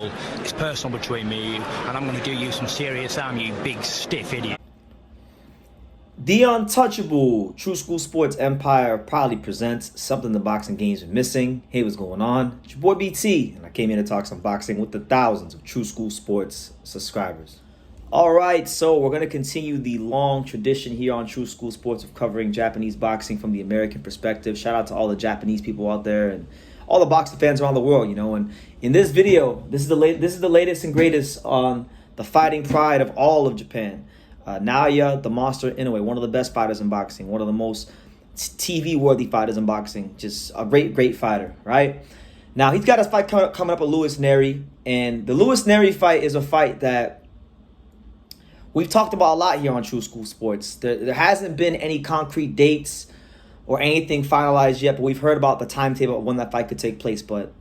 It's personal between me and you, and I'm going to do you some serious harm, you big stiff idiot. The Untouchable True School Sports Empire proudly presents something the boxing games are missing. Hey, what's going on? It's your boy BT, and I came here to talk some boxing with the thousands of True School Sports subscribers. All right, so we're going to continue the long tradition here on True School Sports of covering Japanese boxing from the American perspective. Shout out to all the Japanese people out there and all the boxing fans around the world, And in this video, this is the latest and greatest on the fighting pride of all of Japan. Naoya the Monster Inoue, one of the best fighters in boxing, one of the most TV-worthy fighters in boxing, just a great fighter, right? Now, he's got a fight coming up with Nery, and the Nery fight is a fight that we've talked about a lot here on True School Sports. There hasn't been any concrete dates or anything finalized yet, but we've heard about the timetable of when that fight could take place. But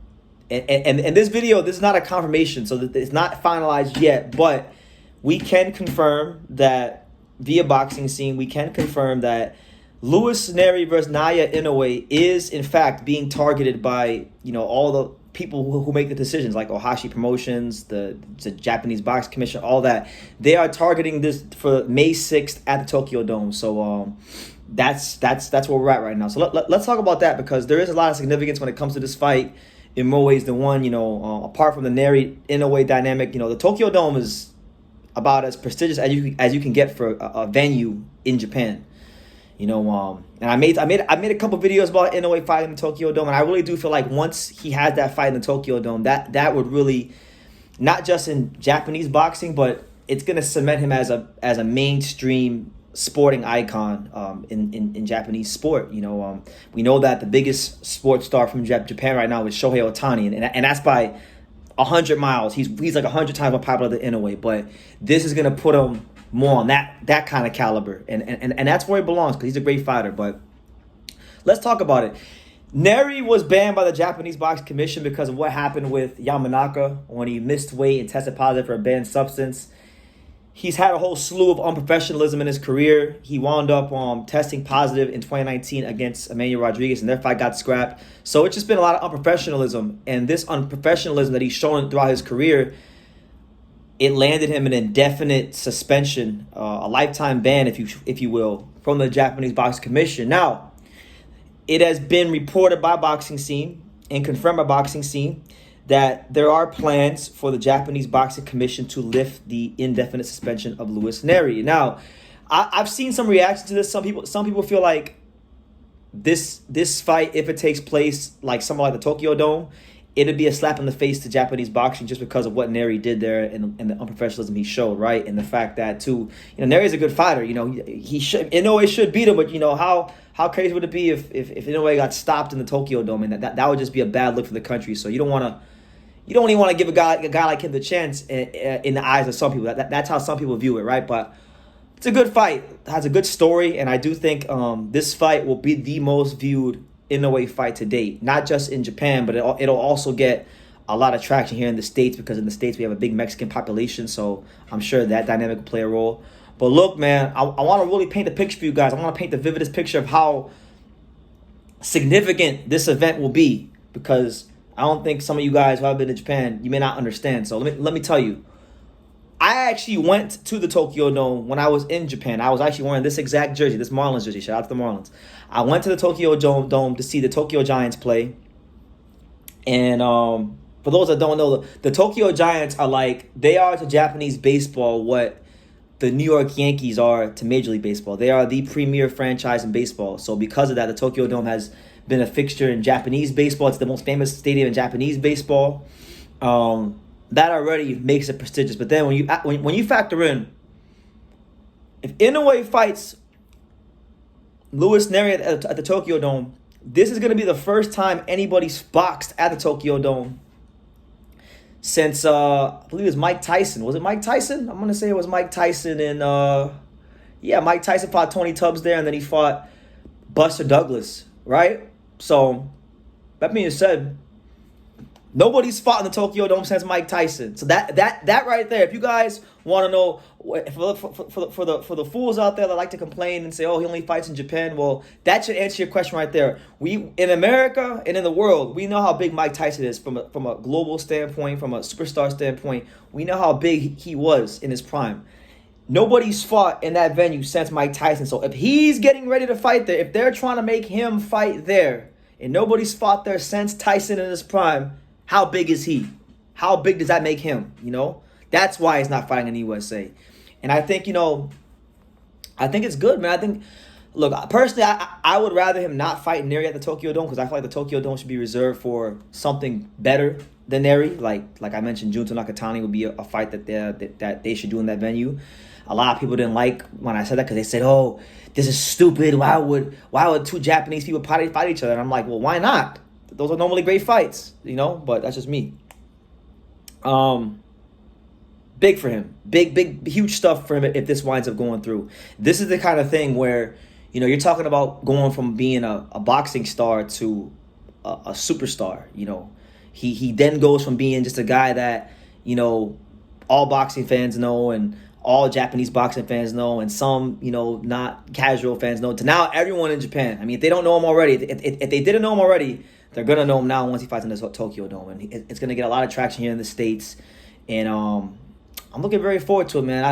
and this video, this is not a confirmation, so that it's not finalized yet, but we can confirm that via Boxing Scene, we can confirm that Nery versus Naoya Inoue is in fact being targeted by all the people who make the decisions, like Ohashi Promotions, the Japanese Boxing Commission, all that. They are targeting this for May 6th at the Tokyo Dome. So that's where we're at right now. So let's talk about that, because there is a lot of significance when it comes to this fight in more ways than one. Apart from the Nery Inoue dynamic, the Tokyo Dome is about as prestigious as you can get for a venue in Japan. And I made a couple videos about Inoue fighting in the Tokyo Dome, and I really do feel like once he has that fight in the Tokyo Dome, that would really, not just in Japanese boxing, but it's gonna cement him as a mainstream sporting icon in Japanese sport. We know that the biggest sports star from Japan right now is Shohei Ohtani, and that's by 100 miles. He's like 100 times more popular than Inoue, but this is gonna put him more on that kind of caliber, and that's where he belongs, because he's a great fighter. But let's talk about it. Nery was banned by the Japanese Boxing Commission because of what happened with Yamanaka when he missed weight and tested positive for a banned substance. He's had a whole slew of unprofessionalism in his career. He wound up testing positive in 2019 against Emmanuel Rodriguez, and their fight got scrapped. So it's just been a lot of unprofessionalism, and this unprofessionalism that he's shown throughout his career, it landed him an indefinite suspension, a lifetime ban, if you will, from the Japanese Boxing Commission. Now, it has been reported by Boxing Scene and confirmed by Boxing Scene that there are plans for the Japanese Boxing Commission to lift the indefinite suspension of Nery. Now, I've seen some reactions to this. Some people feel like this fight, if it takes place like somewhere like the Tokyo Dome, it'd be a slap in the face to Japanese boxing just because of what Nery did there and the unprofessionalism he showed, right? And the fact that too, Nery's a good fighter. Inoue should beat him, but how crazy would it be if Inoue got stopped in the Tokyo Dome, and that would just be a bad look for the country. So you don't even want to give a guy like him the chance in the eyes of some people. That's how some people view it, right? But it's a good fight. It has a good story, and I do think this fight will be the most viewed Inoue fight to date. Not just in Japan, but it'll also get a lot of traction here in the States, because in the States we have a big Mexican population, so I'm sure that dynamic will play a role. But look, man, I want to really paint a picture for you guys. I want to paint the vividest picture of how significant this event will be, because I don't think some of you guys who have been to Japan, you may not understand. So let me tell you. I actually went to the Tokyo Dome when I was in Japan. I was actually wearing this exact jersey, this Marlins jersey. Shout out to the Marlins. I went to the Tokyo Dome to see the Tokyo Giants play. And for those that don't know, the Tokyo Giants they are to Japanese baseball what the New York Yankees are to Major League Baseball. They are the premier franchise in baseball. So because of that, the Tokyo Dome has been a fixture in Japanese baseball. It's the most famous stadium in Japanese baseball. That already makes it prestigious. But then when you factor in, if Inoue fights Nery at the Tokyo Dome, this is going to be the first time anybody's boxed at the Tokyo Dome since I believe it was Mike Tyson. Was it Mike Tyson? I'm going to say it was Mike Tyson. And Mike Tyson fought Tony Tubbs there, and then he fought Buster Douglas, right? So that being said, Nobody's fought in the Tokyo Dome since Mike Tyson. So that right there. If you guys want to know, for the fools out there that like to complain and say, "Oh, he only fights in Japan," well, that should answer your question right there. We in America and in the world, we know how big Mike Tyson is from a global standpoint, from a superstar standpoint. We know how big he was in his prime. Nobody's fought in that venue since Mike Tyson. So if he's getting ready to fight there, if they're trying to make him fight there, and nobody's fought there since Tyson in his prime, how big is he? How big does that make him? You know, that's why he's not fighting in the USA. And I think, I think it's good, man. I think, look, personally, I would rather him not fight Nery at the Tokyo Dome, because I feel like the Tokyo Dome should be reserved for something better than Nery. Like I mentioned, Junto Nakatani would be a fight that they should do in that venue. A lot of people didn't like when I said that, because they said, "Oh, this is stupid. Why would two Japanese people fight each other?" And I'm like, well, why not? Those are normally great fights, but that's just me. Big for him. Big, huge stuff for him if this winds up going through. This is the kind of thing where, you're talking about going from being a boxing star to a superstar. He then goes from being just a guy that, all boxing fans know and all Japanese boxing fans know, and some, not casual fans know, to now everyone in Japan. I mean, if they don't know him already, if they didn't know him already, they're going to know him now once he fights in the Tokyo Dome. And it's going to get a lot of traction here in the States. And I'm looking very forward to it, man.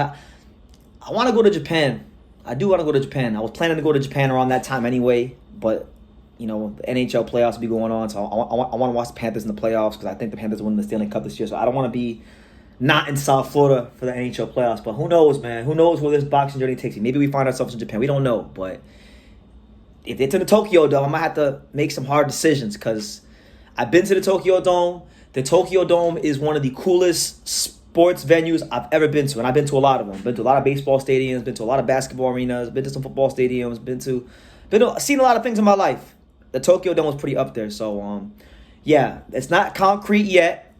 I want to go to Japan. I do want to go to Japan. I was planning to go to Japan around that time anyway, but, the NHL playoffs will be going on, so I want to watch the Panthers in the playoffs, because I think the Panthers win the Stanley Cup this year. So I don't want to be not in South Florida for the NHL playoffs. But who knows, man? Who knows where this boxing journey takes me? Maybe we find ourselves in Japan. We don't know, but if it's in the Tokyo Dome, I might have to make some hard decisions, because I've been to the Tokyo Dome. The Tokyo Dome is one of the coolest sports venues I've ever been to, and I've been to a lot of them. Been to a lot of baseball stadiums, been to a lot of basketball arenas, been to some football stadiums, seen a lot of things in my life. The Tokyo Dome was pretty up there. So, yeah, it's not concrete yet,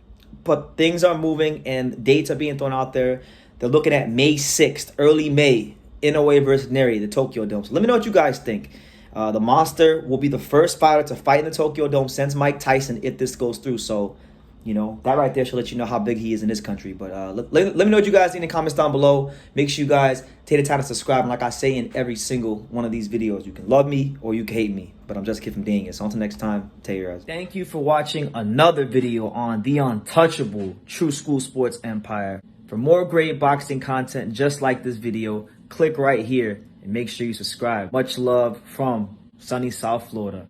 but things are moving and dates are being thrown out there. They're looking at May 6th, early May, Inoue versus Nery, the Tokyo Dome. So let me know what you guys think. The Monster will be the first fighter to fight in the Tokyo Dome since Mike Tyson if this goes through. So, that right there should let you know how big he is in this country. But let me know what you guys think in the comments down below. Make sure you guys take the time to subscribe. And like I say in every single one of these videos, you can love me or you can hate me, but I'm just a kid from Dang It. So until next time, take care, guys. Thank you for watching another video on the untouchable True School Sports Empire. For more great boxing content just like this video, click right here and make sure you subscribe. Much love from sunny South Florida.